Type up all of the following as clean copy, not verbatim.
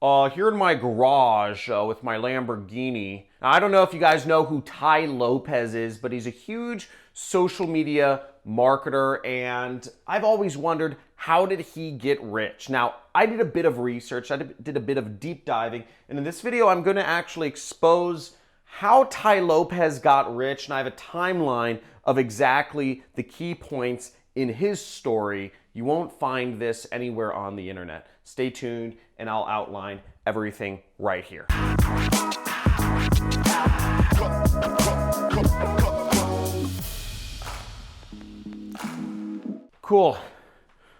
Here in my garage with my Lamborghini. Now, I don't know if you guys know who Tai Lopez is, but he's a huge social media marketer, and I've always wondered, how did he get rich? Now, I did a bit of research, I did a bit of deep diving, and in this video, I'm going to actually expose how Tai Lopez got rich, and I have a timeline of exactly the key points in his story. You won't find this anywhere on the internet. Stay tuned and I'll outline everything right here. Cool.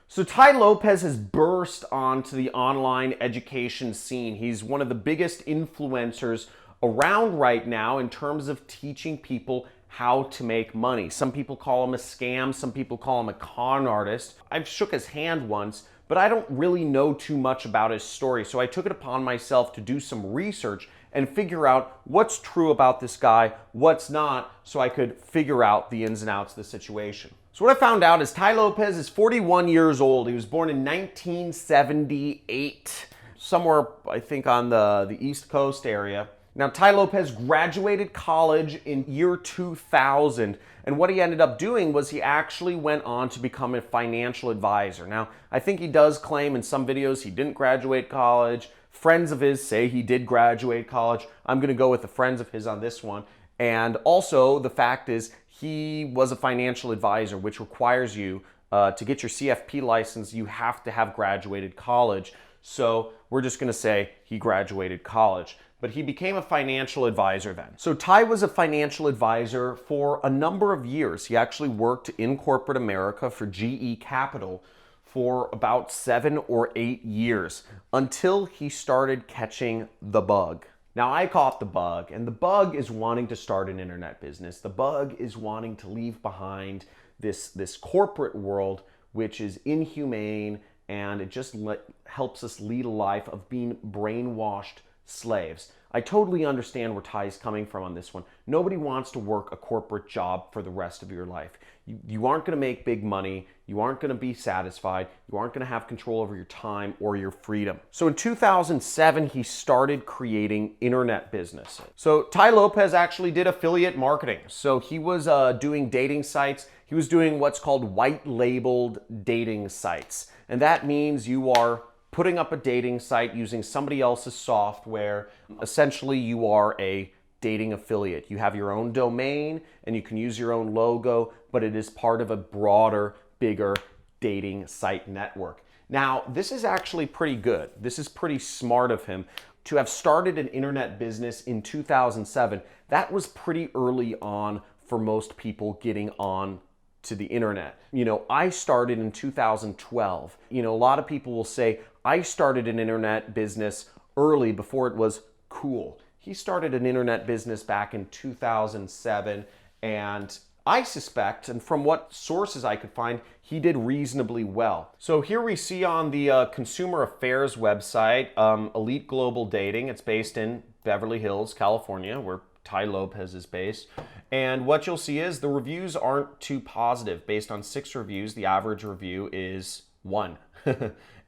So Tai Lopez has burst onto the online education scene. He's one of the biggest influencers around right now in terms of teaching people how to make money. Some people call him a scam, some people call him a con artist. I've shook his hand once, but I don't really know too much about his story. So I took it upon myself to do some research and figure out what's true about this guy, what's not, so I could figure out the ins and outs of the situation. So what I found out is Tai Lopez is 41 years old. He was born in 1978, somewhere I think on the East Coast area. Now, Tai Lopez graduated college in year 2000, and what he ended up doing was he actually went on to become a financial advisor. Now, I think he does claim in some videos he didn't graduate college. Friends of his say he did graduate college. I'm going to go with the friends of his on this one. And also, the fact is he was a financial advisor, which requires you to get your CFP license, you have to have graduated college. So we're just going to say he graduated college. But he became a financial advisor then. So Tai was a financial advisor for a number of years. He actually worked in corporate America for GE Capital for about 7 or 8 years until he started catching the bug. Now, I caught the bug, and the bug is wanting to start an internet business. The bug is wanting to leave behind this corporate world, which is inhumane, and it just helps us lead a life of being brainwashed slaves. I totally understand where Ty's coming from on this one. Nobody wants to work a corporate job for the rest of your life. You aren't going to make big money. You aren't going to be satisfied. You aren't going to have control over your time or your freedom. So in 2007, he started creating internet businesses. So Tai Lopez actually did affiliate marketing. So he was doing dating sites. He was doing what's called white labeled dating sites. And that means you are putting up a dating site using somebody else's software. Essentially, you are a dating affiliate. You have your own domain and you can use your own logo, but it is part of a broader, bigger dating site network. Now, this is actually pretty good. This is pretty smart of him to have started an internet business in 2007. That was pretty early on for most people getting on to the internet. You know, I started in 2012. You know, a lot of people will say, I started an internet business early before it was cool. He started an internet business back in 2007, and I suspect, and from what sources I could find, he did reasonably well. So here we see on the Consumer Affairs website, Elite Global Dating. It's based in Beverly Hills, California, where Tai Lopez is based. And what you'll see is the reviews aren't too positive. Based on 6 reviews, the average review is 1.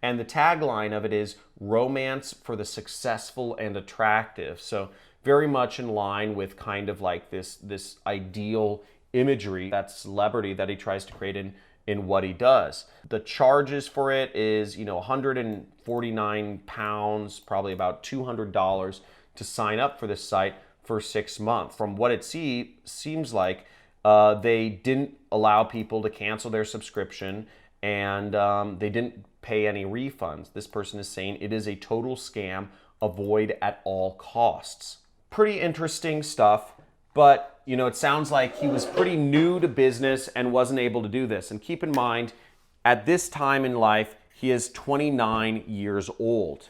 And the tagline of it is romance for the successful and attractive. So very much in line with kind of like this ideal imagery, that celebrity that he tries to create in what he does. The charges for it is, you know, 149 pounds, probably about $200 to sign up for this site for 6 months. From what it seems like, they didn't allow people to cancel their subscription, and they didn't pay any refunds. This person is saying it is a total scam, avoid at all costs. Pretty interesting stuff, but you know, it sounds like he was pretty new to business and wasn't able to do this. And keep in mind, at this time in life, he is 29 years old.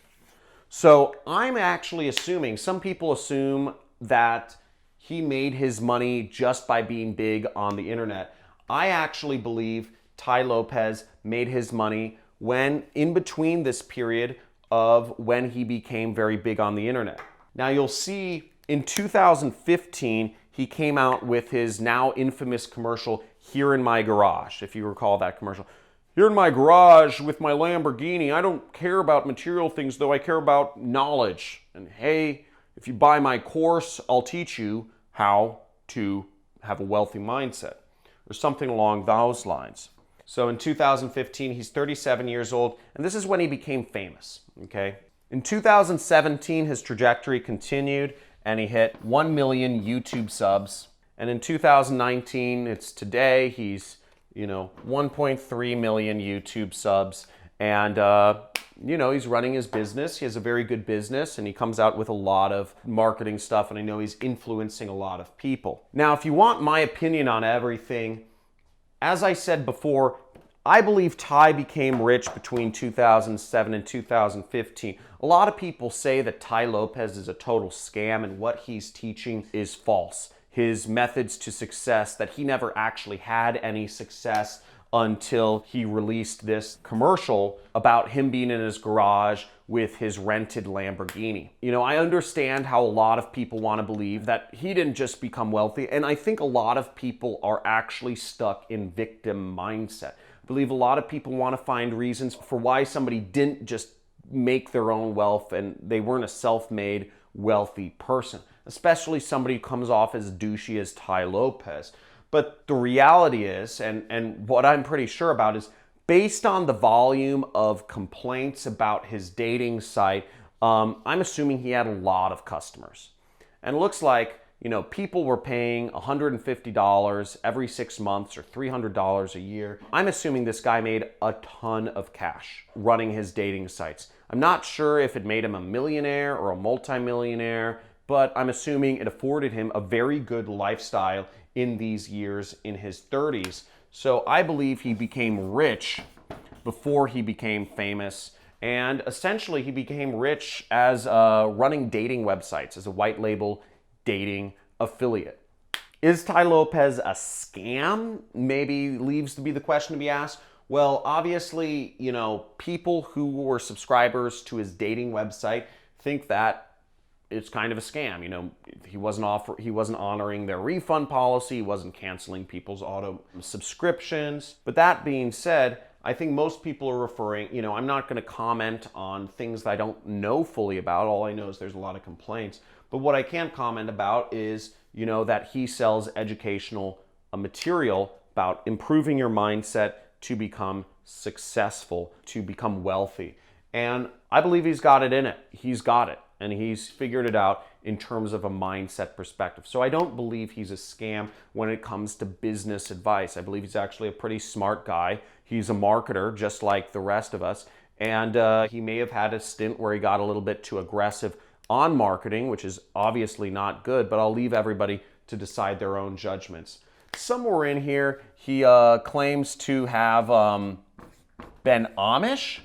So I'm actually assuming, some people assume that he made his money just by being big on the internet. I actually believe Tai Lopez made his money when in between this period of when he became very big on the internet. Now you'll see in 2015, he came out with his now infamous commercial, Here in My Garage, if you recall that commercial. here in my garage with my Lamborghini. I don't care about material things, though. I care about knowledge. And hey, if you buy my course, I'll teach you how to have a wealthy mindset, or something along those lines. So in 2015, he's 37 years old, and this is when he became famous, okay? In 2017, his trajectory continued, and he hit 1 million YouTube subs. And in 2019, it's today, he's, 1.3 million YouTube subs. And, he's running his business. He has a very good business, and he comes out with a lot of marketing stuff, and I know he's influencing a lot of people. Now, if you want my opinion on everything, as I said before, I believe Ty became rich between 2007 and 2015. A lot of people say that Ty Lopez is a total scam and what he's teaching is false. His methods to success, that he never actually had any success until he released this commercial about him being in his garage with his rented Lamborghini. I understand how a lot of people want to believe that he didn't just become wealthy, and I think a lot of people are actually stuck in victim mindset. I believe a lot of people want to find reasons for why somebody didn't just make their own wealth and they weren't a self-made wealthy person, especially somebody who comes off as douchey as Ty Lopez. But the reality is, and what I'm pretty sure about is, based on the volume of complaints about his dating site, I'm assuming he had a lot of customers. And it looks like, people were paying $150 every 6 months or $300 a year. I'm assuming this guy made a ton of cash running his dating sites. I'm not sure if it made him a millionaire or a multimillionaire, but I'm assuming it afforded him a very good lifestyle in these years in his 30s. So I believe he became rich before he became famous. And essentially he became rich as running dating websites, as a white label dating affiliate. Is Ty Lopez a scam? Maybe leaves to be the question to be asked. Well, obviously, people who were subscribers to his dating website think that it's kind of a scam. He wasn't honoring their refund policy, he wasn't canceling people's auto subscriptions. But that being said, I think most people are referring, I'm not going to comment on things that I don't know fully about. All I know is there's a lot of complaints. But what I can comment about is, that he sells educational material about improving your mindset to become successful, to become wealthy. And I believe he's got it in it. He's got it. And he's figured it out in terms of a mindset perspective. So I don't believe he's a scam when it comes to business advice. I believe he's actually a pretty smart guy. He's a marketer, just like the rest of us. And he may have had a stint where he got a little bit too aggressive on marketing, which is obviously not good, but I'll leave everybody to decide their own judgments. Somewhere in here, he claims to have been Amish.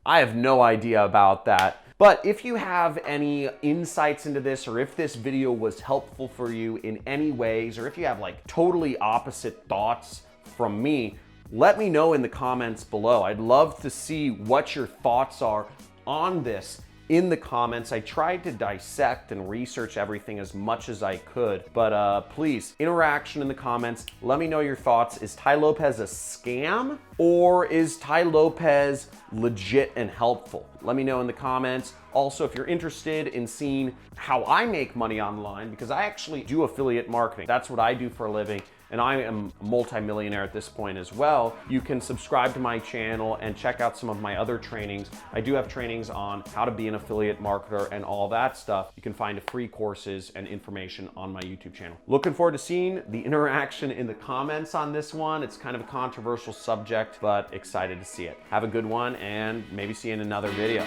I have no idea about that. But if you have any insights into this, or if this video was helpful for you in any ways, or if you have like totally opposite thoughts from me, let me know in the comments below. I'd love to see what your thoughts are on this in the comments. I tried to dissect and research everything as much as I could, but please, interaction in the comments. Let me know your thoughts. Is Ty Lopez a scam, or is Ty Lopez legit and helpful? Let me know in the comments. Also, if you're interested in seeing how I make money online, because I actually do affiliate marketing. That's what I do for a living, and I am a multimillionaire at this point as well. You can subscribe to my channel and check out some of my other trainings. I do have trainings on how to be an affiliate marketer and all that stuff. You can find free courses and information on my YouTube channel. Looking forward to seeing the interaction in the comments on this one. It's kind of a controversial subject, but excited to see it. Have a good one, and maybe see you in another video.